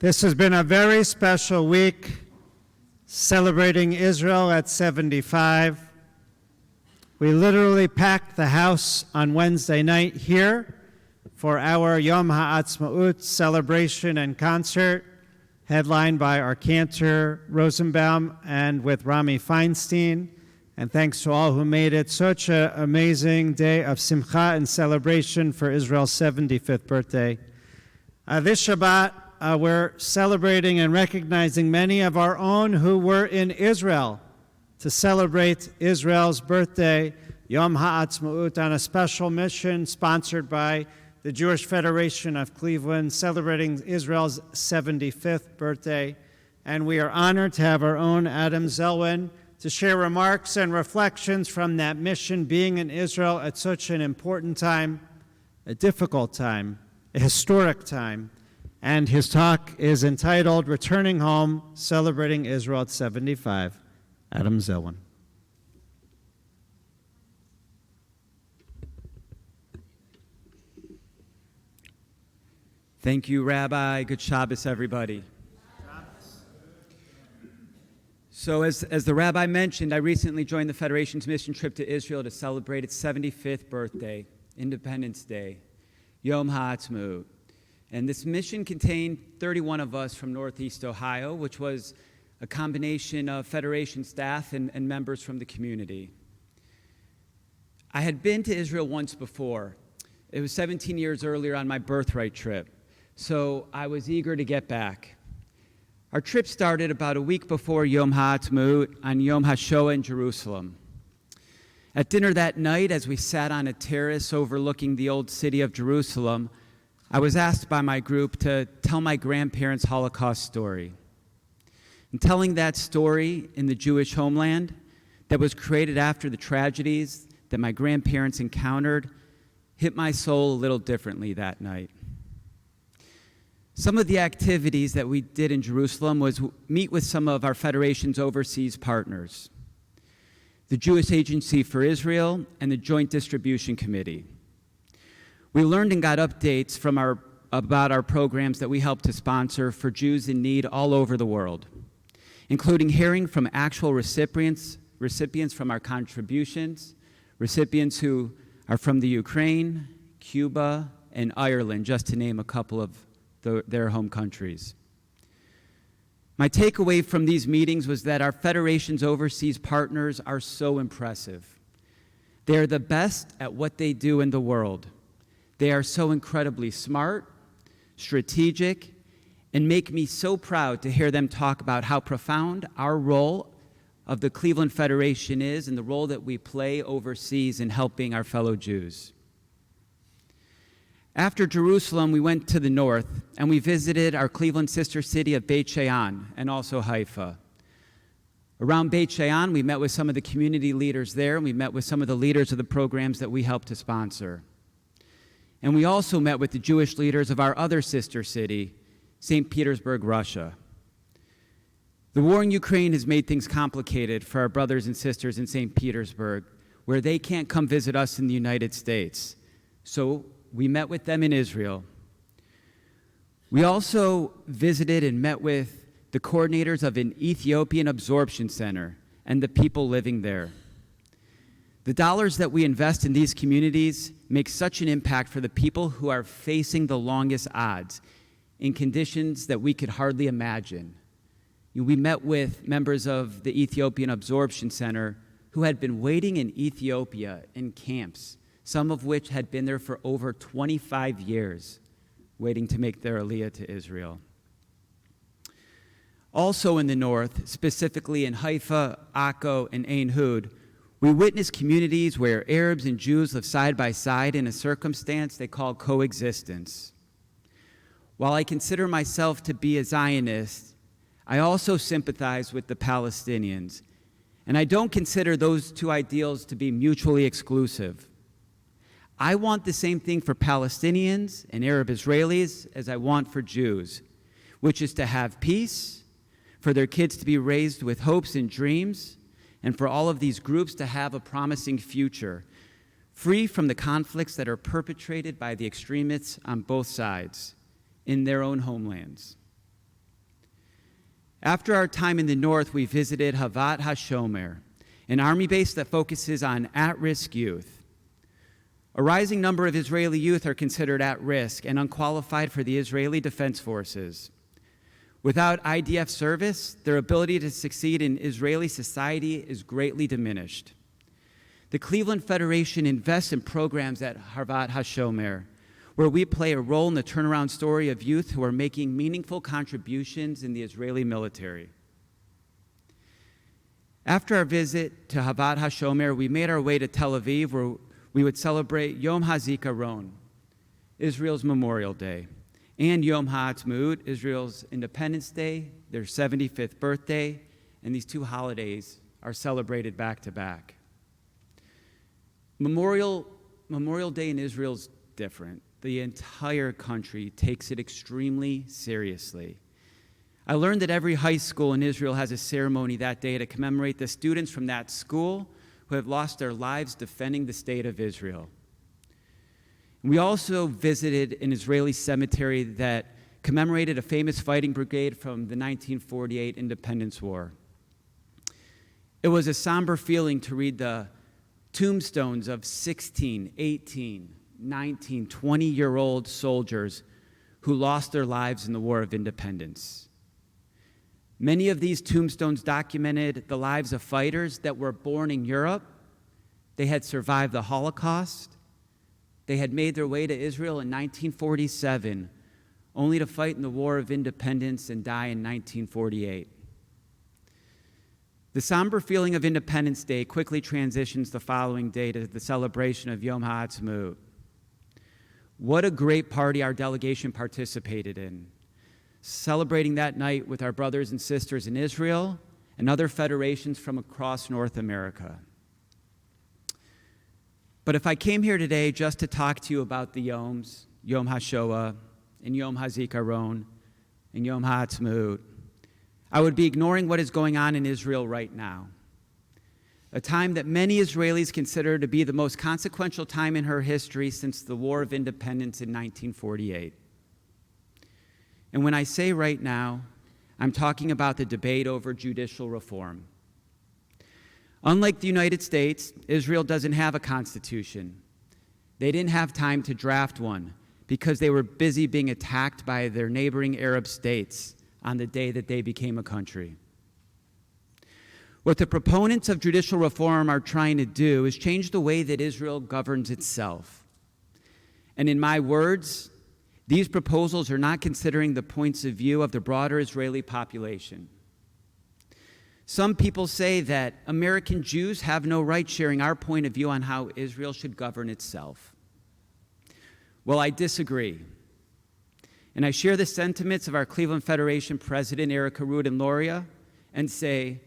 This has been a very special week celebrating Israel at 75. We literally packed the house on Wednesday night here for our Yom HaAtzmaut celebration and concert, headlined by our cantor Rosenbaum and with Rami Feinstein. And thanks to all who made it such an amazing day of simcha and celebration for Israel's 75th birthday. This Shabbat, we're celebrating and recognizing many of our own who were in Israel to celebrate Israel's birthday, Yom HaAtzmaut, on a special mission sponsored by the Jewish Federation of Cleveland, celebrating Israel's 75th birthday. And we are honored to have our own Adam Zelwin to share remarks and reflections from that mission, being in Israel at such an important time, a difficult time, a historic time. And his talk is entitled, Returning Home, Celebrating Israel at 75. Adam Zelwin. Thank you, Rabbi. Good Shabbos, everybody. So as the Rabbi mentioned, I recently joined the Federation's mission trip to Israel to celebrate its 75th birthday, Independence Day, Yom HaAtzmaut. And this mission contained 31 of us from Northeast Ohio, which was a combination of Federation staff and members from the community. I had been to Israel once before. It was 17 years earlier on my birthright trip, so I was eager to get back. Our trip started about a week before Yom HaAtzmaut on Yom HaShoah in Jerusalem. At dinner that night, as we sat on a terrace overlooking the old city of Jerusalem, I was asked by my group to tell my grandparents' Holocaust story. And telling that story in the Jewish homeland that was created after the tragedies that my grandparents encountered hit my soul a little differently that night. Some of the activities that we did in Jerusalem was meet with some of our Federation's overseas partners, the Jewish Agency for Israel and the Joint Distribution Committee. We learned and got updates about our programs that we help to sponsor for Jews in need all over the world, including hearing from actual recipients from our contributions, recipients who are from the Ukraine, Cuba, and Ireland, just to name a couple of their home countries. My takeaway from these meetings was that our Federation's overseas partners are so impressive. They are the best at what they do in the world. They are so incredibly smart, strategic, and make me so proud to hear them talk about how profound our role of the Cleveland Federation is and the role that we play overseas in helping our fellow Jews. After Jerusalem, we went to the north, and we visited our Cleveland sister city of Beit She'an and also Haifa. Around Beit She'an, we met with some of the community leaders there, and we met with some of the leaders of the programs that we help to sponsor. And we also met with the Jewish leaders of our other sister city, St. Petersburg, Russia. The war in Ukraine has made things complicated for our brothers and sisters in St. Petersburg, where they can't come visit us in the United States. So we met with them in Israel. We also visited and met with the coordinators of an Ethiopian absorption center and the people living there. The dollars that we invest in these communities make such an impact for the people who are facing the longest odds in conditions that we could hardly imagine. We met with members of the Ethiopian Absorption Center who had been waiting in Ethiopia in camps, some of which had been there for over 25 years, waiting to make their aliyah to Israel. Also in the north, specifically in Haifa, Akko, and Ein Hud, we witnessed communities where Arabs and Jews live side by side in a circumstance they call coexistence. While I consider myself to be a Zionist, I also sympathize with the Palestinians, and I don't consider those two ideals to be mutually exclusive. I want the same thing for Palestinians and Arab Israelis as I want for Jews, which is to have peace, for their kids to be raised with hopes and dreams, and for all of these groups to have a promising future, free from the conflicts that are perpetrated by the extremists on both sides in their own homelands. After our time in the north, we visited Havat HaShomer, an army base that focuses on at-risk youth. A rising number of Israeli youth are considered at risk and unqualified for the Israeli Defense Forces. Without IDF service, their ability to succeed in Israeli society is greatly diminished. The Cleveland Federation invests in programs at Havat HaShomer, where we play a role in the turnaround story of youth who are making meaningful contributions in the Israeli military. After our visit to Havat HaShomer, we made our way to Tel Aviv, where we would celebrate Yom HaZikaron, Israel's Memorial Day, and Yom HaAtzmaut, Israel's Independence Day, their 75th birthday, and these two holidays are celebrated back to back. Memorial Day in Israel is different. The entire country takes it extremely seriously. I learned that every high school in Israel has a ceremony that day to commemorate the students from that school who have lost their lives defending the state of Israel. We also visited an Israeli cemetery that commemorated a famous fighting brigade from the 1948 Independence War. It was a somber feeling to read the tombstones of 16, 18, 19, 20-year-old soldiers who lost their lives in the War of Independence. Many of these tombstones documented the lives of fighters that were born in Europe. They had survived the Holocaust. They had made their way to Israel in 1947, only to fight in the War of Independence and die in 1948. The somber feeling of Independence Day quickly transitions the following day to the celebration of Yom HaAtzmaut. What a great party our delegation participated in, celebrating that night with our brothers and sisters in Israel and other federations from across North America. But if I came here today just to talk to you about the Yoms, Yom HaShoah, and Yom HaZikaron, and Yom HaAtzmaut, I would be ignoring what is going on in Israel right now, a time that many Israelis consider to be the most consequential time in her history since the War of Independence in 1948. And when I say right now, I'm talking about the debate over judicial reform. Unlike the United States, Israel doesn't have a constitution. They didn't have time to draft one because they were busy being attacked by their neighboring Arab states on the day that they became a country. What the proponents of judicial reform are trying to do is change the way that Israel governs itself. And in my words, these proposals are not considering the points of view of the broader Israeli population. Some people say that American Jews have no right sharing our point of view on how Israel should govern itself. Well, I disagree. And I share the sentiments of our Cleveland Federation President, Erica Rudin-Loria, and say,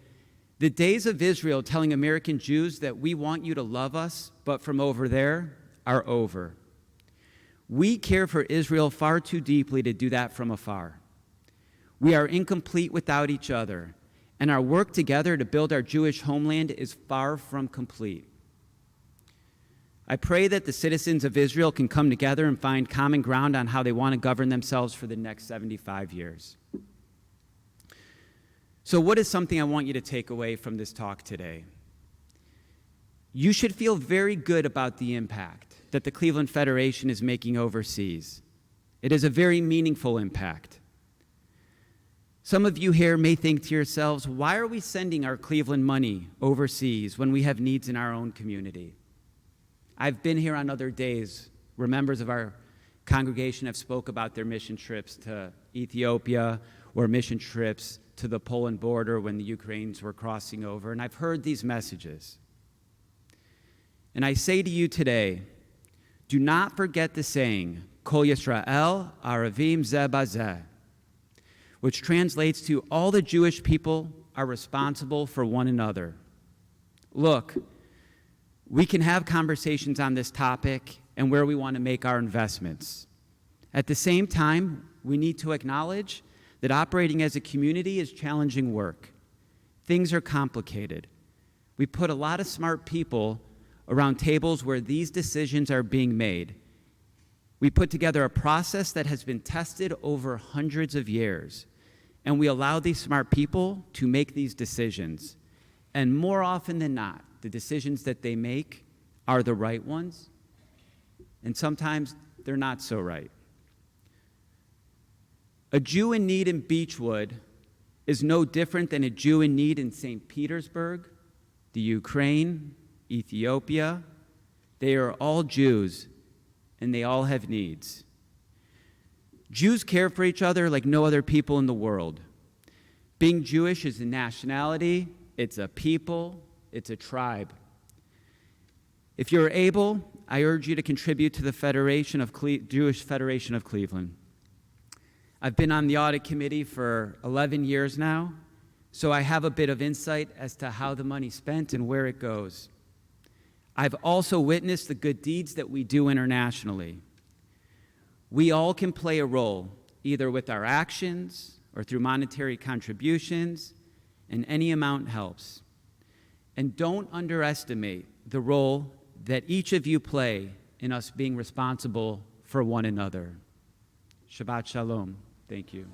the days of Israel telling American Jews that we want you to love us, but from over there, are over. We care for Israel far too deeply to do that from afar. We are incomplete without each other, and our work together to build our Jewish homeland is far from complete. I pray that the citizens of Israel can come together and find common ground on how they want to govern themselves for the next 75 years. So what is something I want you to take away from this talk today? You should feel very good about the impact that the Cleveland Federation is making overseas. It is a very meaningful impact. Some of you here may think to yourselves, why are we sending our Cleveland money overseas when we have needs in our own community? I've been here on other days where members of our congregation have spoke about their mission trips to Ethiopia or mission trips to the Poland border when the Ukrainians were crossing over, and I've heard these messages. And I say to you today, do not forget the saying, Kol Yisrael Aravim Zeh Bazeh, which translates to all the Jewish people are responsible for one another. Look, we can have conversations on this topic and where we want to make our investments. At the same time, we need to acknowledge that operating as a community is challenging work. Things are complicated. We put a lot of smart people around tables where these decisions are being made. We put together a process that has been tested over hundreds of years, and we allow these smart people to make these decisions. And more often than not, the decisions that they make are the right ones, and sometimes they're not so right. A Jew in need in Beechwood is no different than a Jew in need in St. Petersburg, the Ukraine, Ethiopia. They are all Jews, and they all have needs. Jews care for each other like no other people in the world. Being Jewish is a nationality, it's a people, it's a tribe. If you're able, I urge you to contribute to the Jewish Federation of Cleveland. I've been on the audit committee for 11 years now, so I have a bit of insight as to how the money's spent and where it goes. I've also witnessed the good deeds that we do internationally. We all can play a role, either with our actions or through monetary contributions, and any amount helps. And don't underestimate the role that each of you play in us being responsible for one another. Shabbat Shalom. Thank you.